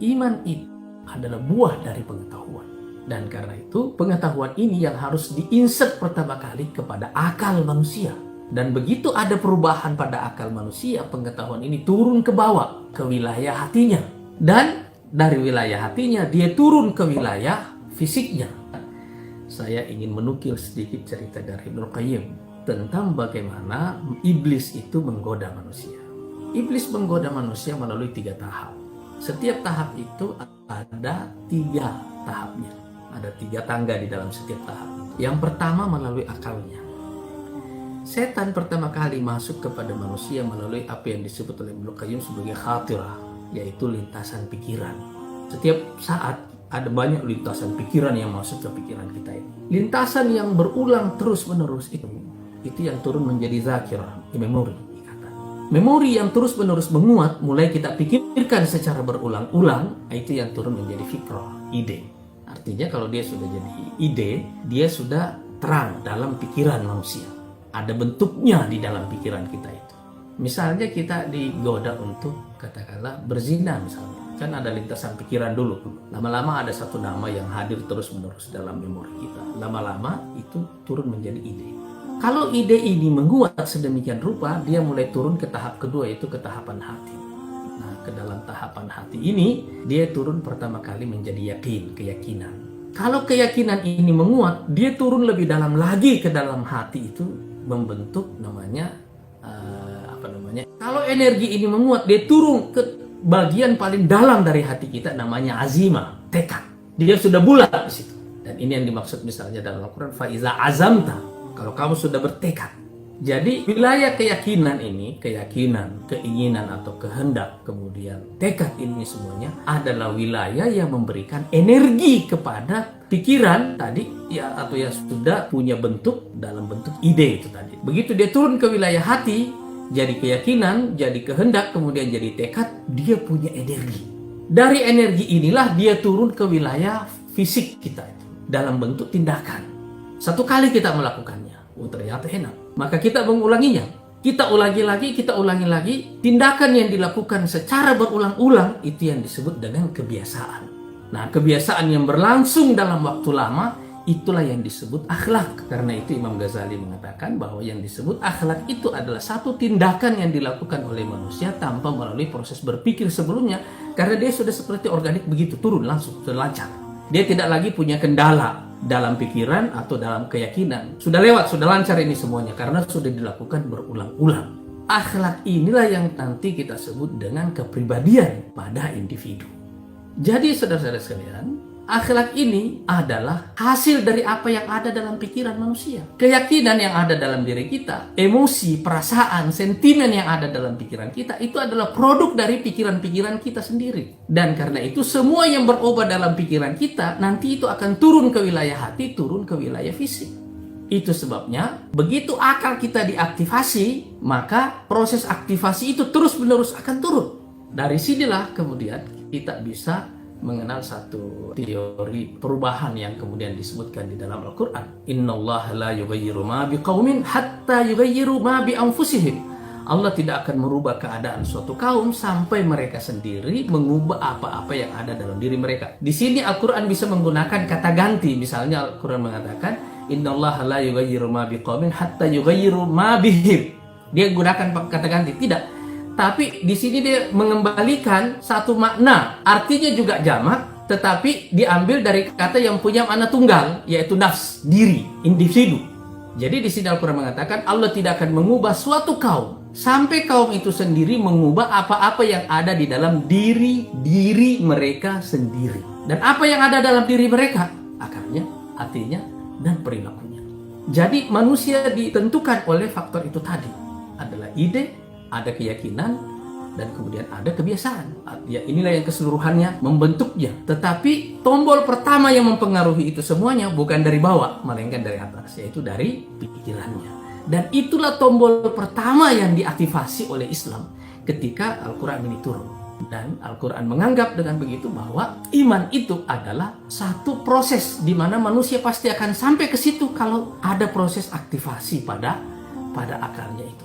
iman itu adalah buah dari pengetahuan. Dan karena itu pengetahuan ini yang harus diinsert pertama kali kepada akal manusia. Dan begitu ada perubahan pada akal manusia, pengetahuan ini turun ke bawah, ke wilayah hatinya. Dan dari wilayah hatinya, dia turun ke wilayah fisiknya. Saya ingin menukil sedikit cerita dari Ibnu Qayyim tentang bagaimana iblis itu menggoda manusia. Iblis menggoda manusia melalui 3 tahap. Setiap tahap itu ada 3 tahapnya. Ada 3 tangga di dalam setiap tahap. Yang pertama melalui akalnya. Setan pertama kali masuk kepada manusia melalui apa yang disebut oleh Ibnu Qayyim sebagai khatirah, yaitu lintasan pikiran. Setiap saat ada banyak lintasan pikiran yang masuk ke pikiran kita ini. Lintasan yang berulang terus-menerus itu yang turun menjadi zakirah, memori. Memori yang terus-menerus menguat, mulai kita pikirkan secara berulang-ulang, itu yang turun menjadi fikrah, ide. Artinya kalau dia sudah jadi ide, dia sudah terang dalam pikiran manusia. Ada bentuknya di dalam pikiran kita itu. Misalnya kita digoda untuk katakanlah berzina misalnya. Kan ada lintasan pikiran dulu. Lama-lama ada satu nama yang hadir terus-menerus dalam memori kita. Lama-lama itu turun menjadi ide. Kalau ide ini menguat sedemikian rupa, dia mulai turun ke tahap kedua, yaitu ke tahapan hati. Nah, ke dalam tahapan hati ini, dia turun pertama kali menjadi yakin, keyakinan. Kalau keyakinan ini menguat, dia turun lebih dalam lagi ke dalam hati itu, membentuk namanya, Kalau energi ini menguat, dia turun ke bagian paling dalam dari hati kita, namanya azimah, tekad. Dia sudah bulat di situ. Dan ini yang dimaksud misalnya dalam Al-Quran, faiza azamta. Kalau kamu sudah bertekad. Jadi wilayah keyakinan ini, keyakinan, keinginan atau kehendak, kemudian tekad ini semuanya adalah wilayah yang memberikan energi kepada pikiran tadi ya, atau yang sudah punya bentuk dalam bentuk ide itu tadi. Begitu dia turun ke wilayah hati, jadi keyakinan, jadi kehendak, kemudian jadi tekad, dia punya energi. Dari energi inilah dia turun ke wilayah fisik kita itu, dalam bentuk tindakan. Satu kali kita melakukannya, ternyata enak. Maka kita mengulanginya. Kita ulangi lagi. Tindakan yang dilakukan secara berulang-ulang, itu yang disebut dengan kebiasaan. Nah, kebiasaan yang berlangsung dalam waktu lama, itulah yang disebut akhlak. Karena itu Imam Ghazali mengatakan bahwa yang disebut akhlak itu adalah satu tindakan yang dilakukan oleh manusia tanpa melalui proses berpikir sebelumnya. Karena dia sudah seperti organik begitu, turun langsung, sudah lancar. Dia tidak lagi punya kendala dalam pikiran atau dalam keyakinan. Sudah lewat, sudah lancar ini semuanya karena sudah dilakukan berulang-ulang. Akhlak inilah yang nanti kita sebut dengan kepribadian pada individu. Jadi saudara-saudara sekalian, akhlak ini adalah hasil dari apa yang ada dalam pikiran manusia. Keyakinan yang ada dalam diri kita, emosi, perasaan, sentimen yang ada dalam pikiran kita, itu adalah produk dari pikiran-pikiran kita sendiri. Dan karena itu semua yang berubah dalam pikiran kita, nanti itu akan turun ke wilayah hati, turun ke wilayah fisik. Itu sebabnya, begitu akal kita diaktifasi, maka proses aktivasi itu terus-menerus akan turun. Dari sinilah kemudian kita bisa mengenal satu teori perubahan yang kemudian disebutkan di dalam Al-Quran. Innallaha la yughayyiru ma biqaumin hatta yughayyiru ma bi anfusihim. Allah tidak akan merubah keadaan suatu kaum sampai mereka sendiri mengubah apa-apa yang ada dalam diri mereka. Di sini Al-Quran bisa menggunakan kata ganti. Misalnya Al-Quran mengatakan Innallaha la yughayyiru ma biqaumin hatta yughayyiru ma bihim. Dia gunakan kata ganti. Tidak. Tapi di sini dia mengembalikan satu makna, artinya juga jamak, tetapi diambil dari kata yang punya makna tunggal, yaitu nafs, diri, individu. Jadi di sini Al-Quran mengatakan Allah tidak akan mengubah suatu kaum sampai kaum itu sendiri mengubah apa-apa yang ada di dalam diri mereka sendiri. Dan apa yang ada dalam diri mereka? Akalnya, hatinya, dan perilakunya. Jadi manusia ditentukan oleh faktor itu tadi. Adalah ide, ada keyakinan, dan kemudian ada kebiasaan. Ya, inilah yang keseluruhannya membentuknya. Tetapi tombol pertama yang mempengaruhi itu semuanya bukan dari bawah, melainkan dari atas, yaitu dari pikirannya. Dan itulah tombol pertama yang diaktifasi oleh Islam ketika Al-Quran ini turun. Dan Al-Quran menganggap dengan begitu bahwa iman itu adalah satu proses di mana manusia pasti akan sampai ke situ kalau ada proses aktivasi pada akalnya itu.